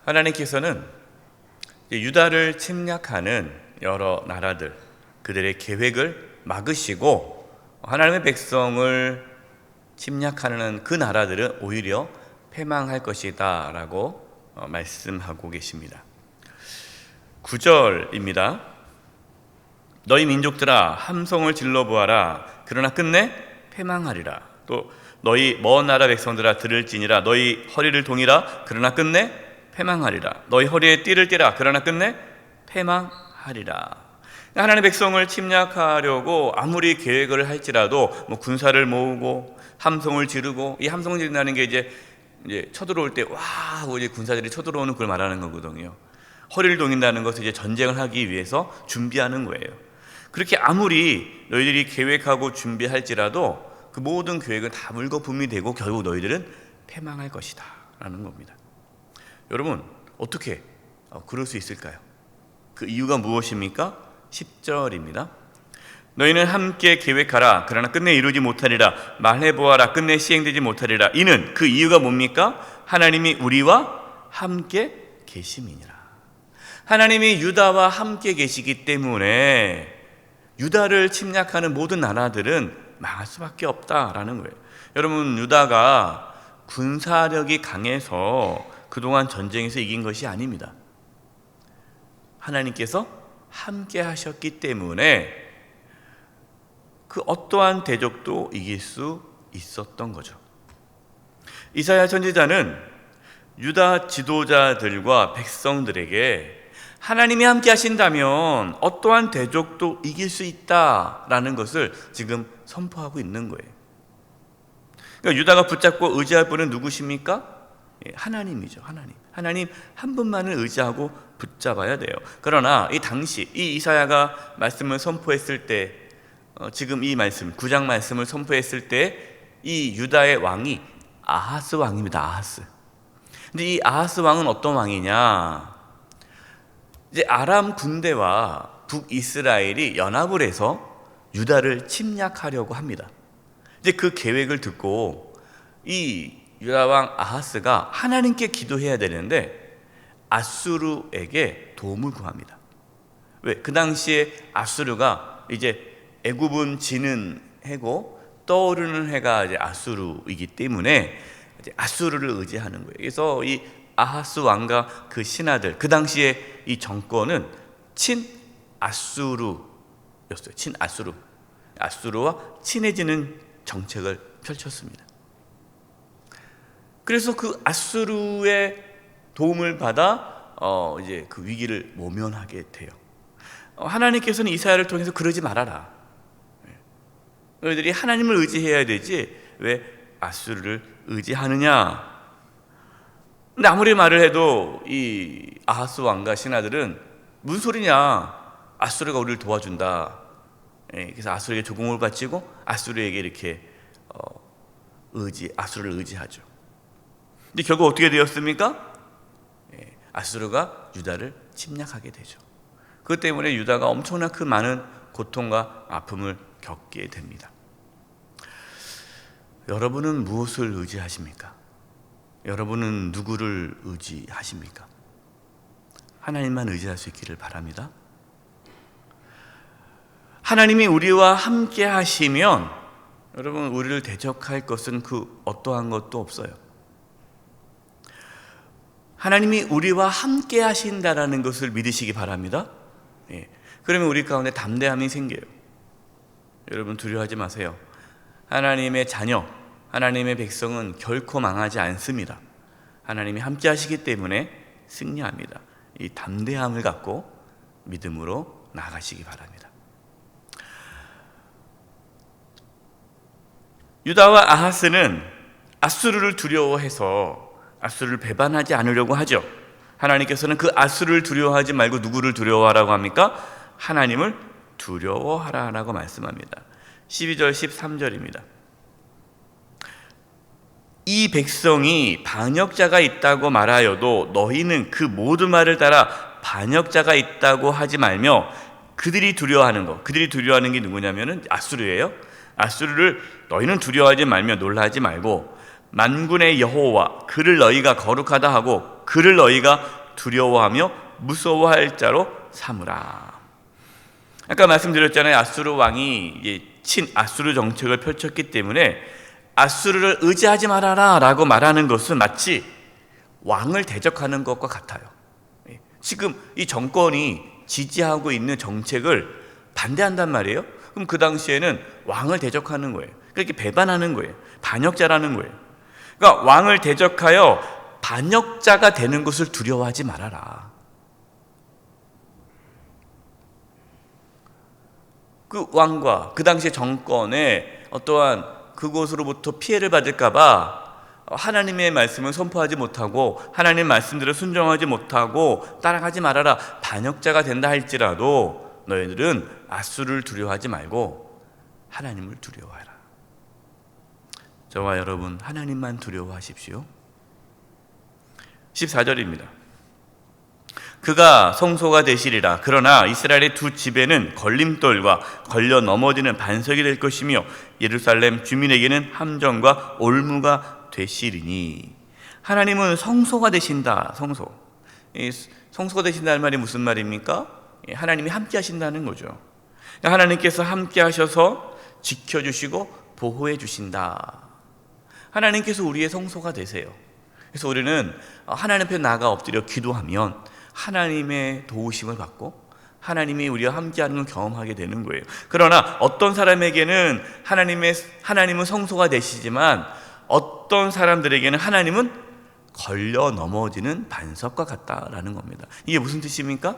하나님께서는 유다를 침략하는 여러 나라들, 그들의 계획을 막으시고 하나님의 백성을 침략하는 그 나라들은 오히려 패망할 것이다 라고 말씀하고 계십니다. 9절입니다. 너희 민족들아 함성을 질러보아라. 그러나 끝내 패망하리라. 또 너희 먼 나라 백성들아 들을지니라. 너희 허리를 동이라. 그러나 끝내 패망하리라. 너희 허리에 띠를 띠라. 그러나 끝내 패망하리라. 하나님의 백성을 침략하려고 아무리 계획을 할지라도 군사를 모으고 함성을 지르고, 이 함성을 지른다는 게 이제 쳐들어올 때 와 하고 이제 군사들이 쳐들어오는 걸 말하는 거거든요. 허리를 동인다는 것은 이제 전쟁을 하기 위해서 준비하는 거예요. 그렇게 아무리 너희들이 계획하고 준비할지라도 그 모든 계획은 다 물거품이 되고 결국 너희들은 패망할 것이다 라는 겁니다. 여러분, 어떻게 그럴 수 있을까요? 그 이유가 무엇입니까? 10절입니다. 너희는 함께 계획하라. 그러나 끝내 이루지 못하리라. 말해보아라. 끝내 시행되지 못하리라. 이는 그 이유가 뭡니까? 하나님이 우리와 함께 계심이니라. 하나님이 유다와 함께 계시기 때문에 유다를 침략하는 모든 나라들은 망할 수밖에 없다라는 거예요. 여러분, 유다가 군사력이 강해서 그동안 전쟁에서 이긴 것이 아닙니다. 하나님께서 함께 하셨기 때문에 그 어떠한 대적도 이길 수 있었던 거죠. 이사야 선지자는 유다 지도자들과 백성들에게 하나님이 함께 하신다면 어떠한 대적도 이길 수 있다라는 것을 지금 선포하고 있는 거예요. 그러니까 유다가 붙잡고 의지할 분은 누구십니까? 하나님이죠. 하나님 한 분만을 의지하고 붙잡아야 돼요. 그러나 이 당시 이 이사야가 말씀을 선포했을 때, 지금 이 말씀 9장 말씀을 선포했을 때 이 유다의 왕이 아하스 왕입니다. 아하스. 근데 이 아하스 왕은 어떤 왕이냐? 이제 아람 군대와 북이스라엘이 연합을 해서 유다를 침략하려고 합니다. 이제 그 계획을 듣고 이 유다 왕 아하스가 하나님께 기도해야 되는데 아수르에게 도움을 구합니다. 왜? 그 당시에 아수르가 이제 애굽은 지는 해고 떠오르는 해가 이제 아수르이기 때문에 이제 아수르를 의지하는 거예요. 그래서 이 아하스 왕과 그 신하들, 그 당시에 이 정권은 친아수르였어요. 친아수르. 아수르와 친해지는 정책을 펼쳤습니다. 그래서 그 아수르의 도움을 받아 이제 그 위기를 모면하게 돼요. 하나님께서는 이사야를 통해서 그러지 말아라. 너희들이 하나님을 의지해야 되지 왜 아수르를 의지하느냐? 근데 아무리 말을 해도 이 아하스 왕과 신하들은 무슨 소리냐? 아수르가 우리를 도와준다. 그래서 아수르에게 조공을 바치고 아수르에게 이렇게 아수르를 의지하죠. 근데 결국 어떻게 되었습니까? 아수르가 유다를 침략하게 되죠. 그것 때문에 유다가 엄청난 그 많은 고통과 아픔을 겪게 됩니다. 여러분은 무엇을 의지하십니까? 여러분은 누구를 의지하십니까? 하나님만 의지할 수 있기를 바랍니다. 하나님이 우리와 함께 하시면 여러분, 우리를 대적할 것은 그 어떠한 것도 없어요. 하나님이 우리와 함께 하신다라는 것을 믿으시기 바랍니다. 그러면 우리 가운데 담대함이 생겨요. 여러분, 두려워하지 마세요. 하나님의 자녀, 하나님의 백성은 결코 망하지 않습니다. 하나님이 함께 하시기 때문에 승리합니다. 이 담대함을 갖고 믿음으로 나아가시기 바랍니다. 유다와 아하스는 아수르를 두려워해서 아수르를 배반하지 않으려고 하죠. 하나님께서는 그 아수르를 두려워하지 말고 누구를 두려워하라고 합니까? 하나님을 두려워하라라고 말씀합니다. 12절 13절입니다. 이 백성이 반역자가 있다고 말하여도 너희는 그 모든 말을 따라 반역자가 있다고 하지 말며 그들이 두려워하는 것, 그들이 두려워하는 게 누구냐면은 아수르예요. 아수르를 너희는 두려워하지 말며 놀라지 말고 만군의 여호와 그를 너희가 거룩하다 하고 그를 너희가 두려워하며 무서워할 자로 삼으라. 아까 말씀드렸잖아요. 아수르 왕이 친아수르 정책을 펼쳤기 때문에 아수르를 의지하지 말아라 라고 말하는 것은 마치 왕을 대적하는 것과 같아요. 지금 이 정권이 지지하고 있는 정책을 반대한단 말이에요. 그럼 그 당시에는 왕을 대적하는 거예요. 그렇게 배반하는 거예요. 반역자라는 거예요. 그러니까 왕을 대적하여 반역자가 되는 것을 두려워하지 말아라. 그 왕과 그 당시의 정권에 어떠한 그곳으로부터 피해를 받을까 봐 하나님의 말씀을 선포하지 못하고 하나님의 말씀대로 순종하지 못하고 따라가지 말아라. 반역자가 된다 할지라도 너희들은 아수르를 두려워하지 말고 하나님을 두려워하라. 저와 여러분 하나님만 두려워하십시오. 14절입니다. 그가 성소가 되시리라. 그러나 이스라엘의 두 집에는 걸림돌과 걸려 넘어지는 반석이 될 것이며 예루살렘 주민에게는 함정과 올무가 되시리니. 하나님은 성소가 되신다. 성소. 성소가 되신다는 말이 무슨 말입니까? 하나님이 함께 하신다는 거죠. 하나님께서 함께 하셔서 지켜주시고 보호해 주신다. 하나님께서 우리의 성소가 되세요. 그래서 우리는 하나님 앞에 나가 엎드려 기도하면 하나님의 도우심을 받고 하나님이 우리와 함께하는 걸 경험하게 되는 거예요. 그러나 어떤 사람에게는 하나님은 성소가 되시지만 어떤 사람들에게는 하나님은 걸려 넘어지는 반석과 같다라는 겁니다. 이게 무슨 뜻입니까?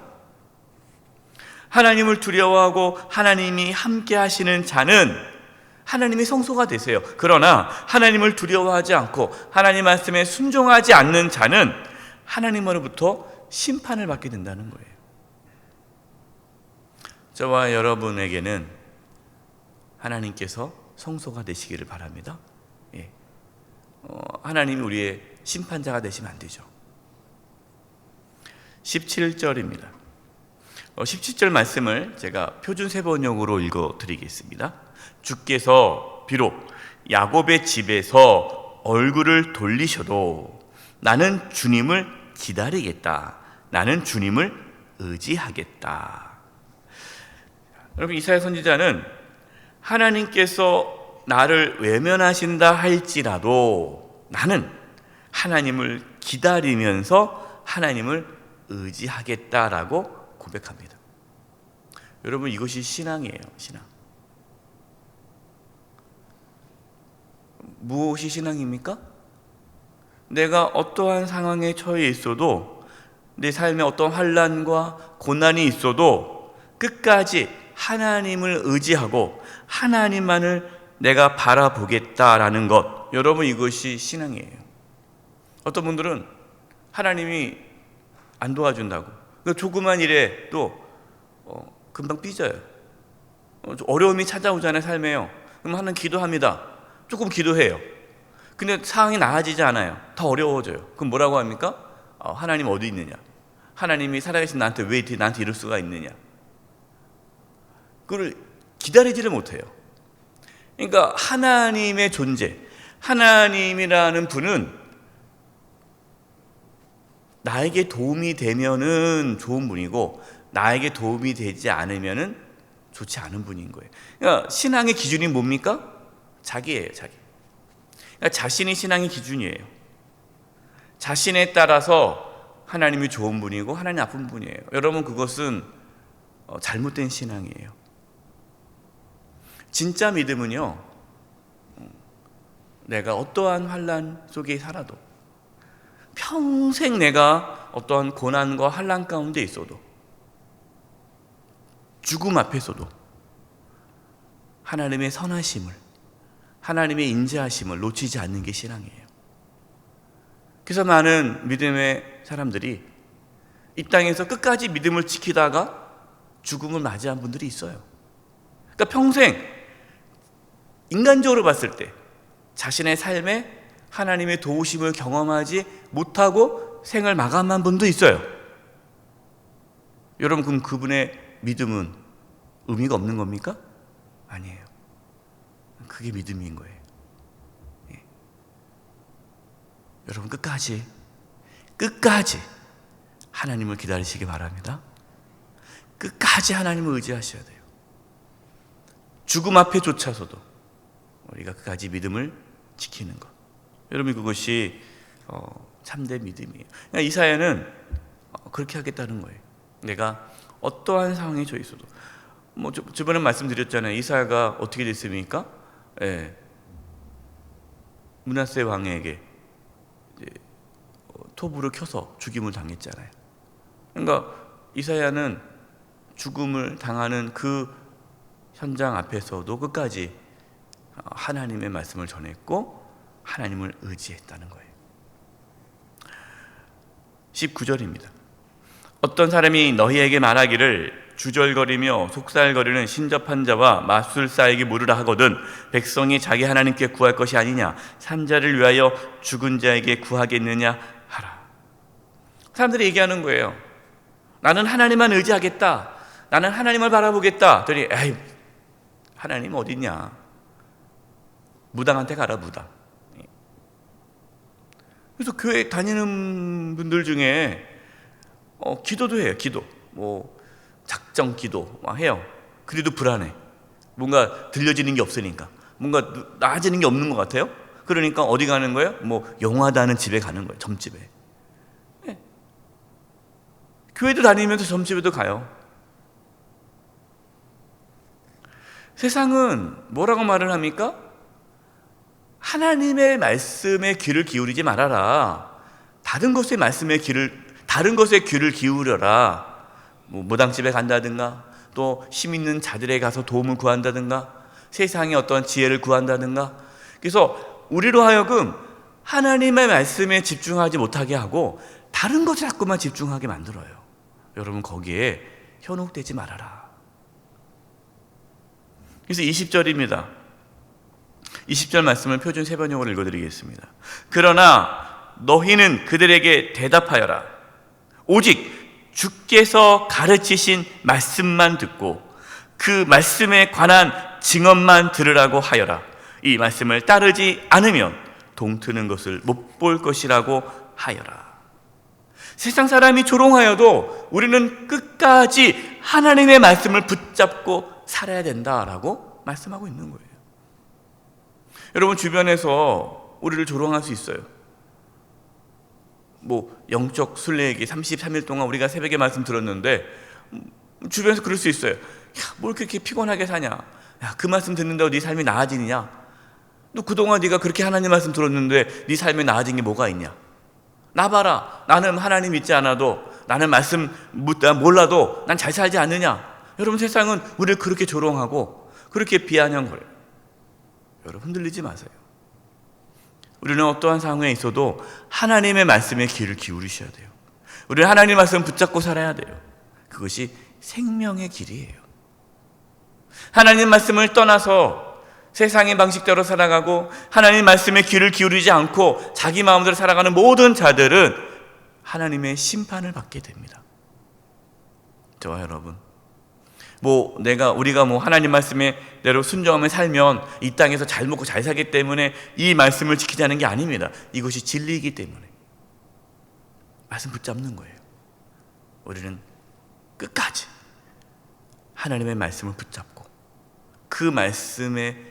하나님을 두려워하고 하나님이 함께 하시는 자는 하나님이 성소가 되세요. 그러나 하나님을 두려워하지 않고 하나님 말씀에 순종하지 않는 자는 하나님으로부터 심판을 받게 된다는 거예요. 저와 여러분에게는 하나님께서 성소가 되시기를 바랍니다. 하나님이 우리의 심판자가 되시면 안 되죠. 17절입니다. 17절 말씀을 제가 표준세번역으로 읽어드리겠습니다. 주께서 비록 야곱의 집에서 얼굴을 돌리셔도 나는 주님을 기다리겠다. 나는 주님을 의지하겠다. 여러분, 이사야 선지자는 하나님께서 나를 외면하신다 할지라도 나는 하나님을 기다리면서 하나님을 의지하겠다라고 고백합니다. 여러분, 이것이 신앙이에요. 신앙. 무엇이 신앙입니까? 내가 어떠한 상황에 처해 있어도 내 삶에 어떤 환난과 고난이 있어도 끝까지 하나님을 의지하고 하나님만을 내가 바라보겠다라는 것, 여러분 이것이 신앙이에요. 어떤 분들은 하나님이 안 도와준다고 조그만 일에 또 금방 삐져요. 어려움이 찾아오잖아요. 삶에요. 그럼 하나님 기도합니다. 조금 기도해요. 근데 상황이 나아지지 않아요. 더 어려워져요. 그럼 뭐라고 합니까? 하나님 어디 있느냐? 하나님이 살아계신 나한테 왜 나한테 이럴 수가 있느냐? 그걸 기다리지를 못해요. 그러니까 하나님의 존재, 하나님이라는 분은 나에게 도움이 되면은 좋은 분이고 나에게 도움이 되지 않으면은 좋지 않은 분인 거예요. 그러니까 신앙의 기준이 뭡니까? 자기예요, 자기. 그러니까 자신이 신앙의 기준이에요. 자신에 따라서 하나님이 좋은 분이고 하나님 나쁜 분이에요. 여러분, 그것은 잘못된 신앙이에요. 진짜 믿음은요, 내가 어떠한 환난 속에 살아도 평생 내가 어떠한 고난과 환난 가운데 있어도 죽음 앞에서도 하나님의 선하심을, 하나님의 인자하심을 놓치지 않는 게 신앙이에요. 그래서 많은 믿음의 사람들이 이 땅에서 끝까지 믿음을 지키다가 죽음을 맞이한 분들이 있어요. 그러니까 평생 인간적으로 봤을 때 자신의 삶에 하나님의 도우심을 경험하지 못하고 생을 마감한 분도 있어요. 여러분, 그럼 그분의 믿음은 의미가 없는 겁니까? 아니에요. 그게 믿음인 거예요. 여러분, 끝까지 하나님을 기다리시기 바랍니다. 끝까지 하나님을 의지하셔야 돼요. 죽음 앞에조차서도 우리가 끝까지 믿음을 지키는 것. 여러분, 그것이 참된 믿음이에요. 이사야는 그렇게 하겠다는 거예요. 내가 어떠한 상황에 처해 있어도. 저번에 말씀드렸잖아요. 이사야가 어떻게 됐습니까? 므낫세 왕에게 톱으로 켜서 죽임을 당했잖아요. 그러니까 이사야는 죽음을 당하는 그 현장 앞에서도 끝까지 하나님의 말씀을 전했고 하나님을 의지했다는 거예요. 19절입니다. 어떤 사람이 너희에게 말하기를 주절거리며 속살거리는 신접한 자와 마술사에게 물으라 하거든 백성이 자기 하나님께 구할 것이 아니냐 산자를 위하여 죽은 자에게 구하겠느냐 하라. 사람들이 얘기하는 거예요. 나는 하나님만 의지하겠다. 나는 하나님을 바라보겠다. 그랬더니 에이, 하나님 어디 있냐. 무당한테 가라, 무당. 그래서 교회 다니는 분들 중에 기도도 해요. 기도. 작정 기도 해요. 그래도 불안해. 뭔가 들려지는 게 없으니까. 뭔가 나아지는 게 없는 것 같아요. 그러니까 어디 가는 거예요? 영화다는 집에 가는 거예요. 점집에. 네. 교회도 다니면서 점집에도 가요. 세상은 뭐라고 말을 합니까? 하나님의 말씀에 귀를 기울이지 말아라. 다른 것의 귀를 기울여라. 무당집에 간다든가, 또 힘 있는 자들에 가서 도움을 구한다든가, 세상의 어떤 지혜를 구한다든가. 그래서 우리로 하여금 하나님의 말씀에 집중하지 못하게 하고 다른 것에 자꾸만 집중하게 만들어요. 여러분, 거기에 현혹되지 말아라. 그래서 20절입니다. 20절 말씀을 표준 세번역으로 읽어드리겠습니다. 그러나 너희는 그들에게 대답하여라. 오직 주께서 가르치신 말씀만 듣고 그 말씀에 관한 증언만 들으라고 하여라. 이 말씀을 따르지 않으면 동트는 것을 못 볼 것이라고 하여라. 세상 사람이 조롱하여도 우리는 끝까지 하나님의 말씀을 붙잡고 살아야 된다라고 말씀하고 있는 거예요. 여러분, 주변에서 우리를 조롱할 수 있어요. 영적 순례기 33일 동안 우리가 새벽에 말씀 들었는데 주변에서 그럴 수 있어요. 뭘 그렇게 피곤하게 사냐. 그 말씀 듣는다고 네 삶이 나아지느냐. 너 그동안 네가 그렇게 하나님 말씀 들었는데 네 삶에 나아진 게 뭐가 있냐. 나 봐라. 나는 하나님 믿지 않아도, 나는 말씀 몰라도 난 잘 살지 않느냐. 여러분, 세상은 우리를 그렇게 조롱하고 그렇게 비아냥거려요. 여러분, 흔들리지 마세요. 우리는 어떠한 상황에 있어도 하나님의 말씀에 귀를 기울이셔야 돼요. 우리는 하나님의 말씀을 붙잡고 살아야 돼요. 그것이 생명의 길이에요. 하나님 말씀을 떠나서 세상의 방식대로 살아가고 하나님 말씀에 귀를 기울이지 않고 자기 마음대로 살아가는 모든 자들은 하나님의 심판을 받게 됩니다. 저와 여러분, 우리가 하나님 말씀에 대로 순종하며 살면 이 땅에서 잘 먹고 잘 살기 때문에 이 말씀을 지키자는 게 아닙니다. 이것이 진리이기 때문에 말씀 붙잡는 거예요. 우리는 끝까지 하나님의 말씀을 붙잡고 그 말씀에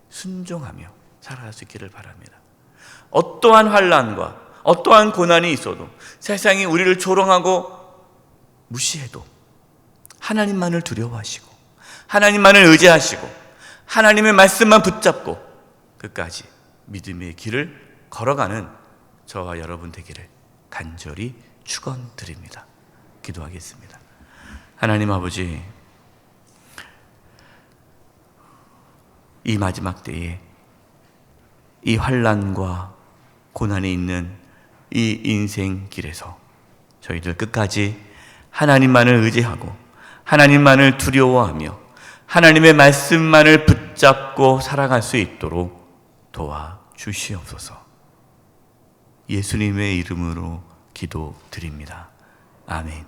순종하며 살아갈 수 있기를 바랍니다. 어떠한 환난과 어떠한 고난이 있어도, 세상이 우리를 조롱하고 무시해도 하나님만을 두려워하시고 하나님만을 의지하시고 하나님의 말씀만 붙잡고 끝까지 믿음의 길을 걸어가는 저와 여러분 되기를 간절히 축원드립니다. 기도하겠습니다. 하나님 아버지, 이 마지막 때에 이 환난과 고난이 있는 이 인생 길에서 저희들 끝까지 하나님만을 의지하고 하나님만을 두려워하며 하나님의 말씀만을 붙잡고 살아갈 수 있도록 도와주시옵소서. 예수님의 이름으로 기도드립니다. 아멘.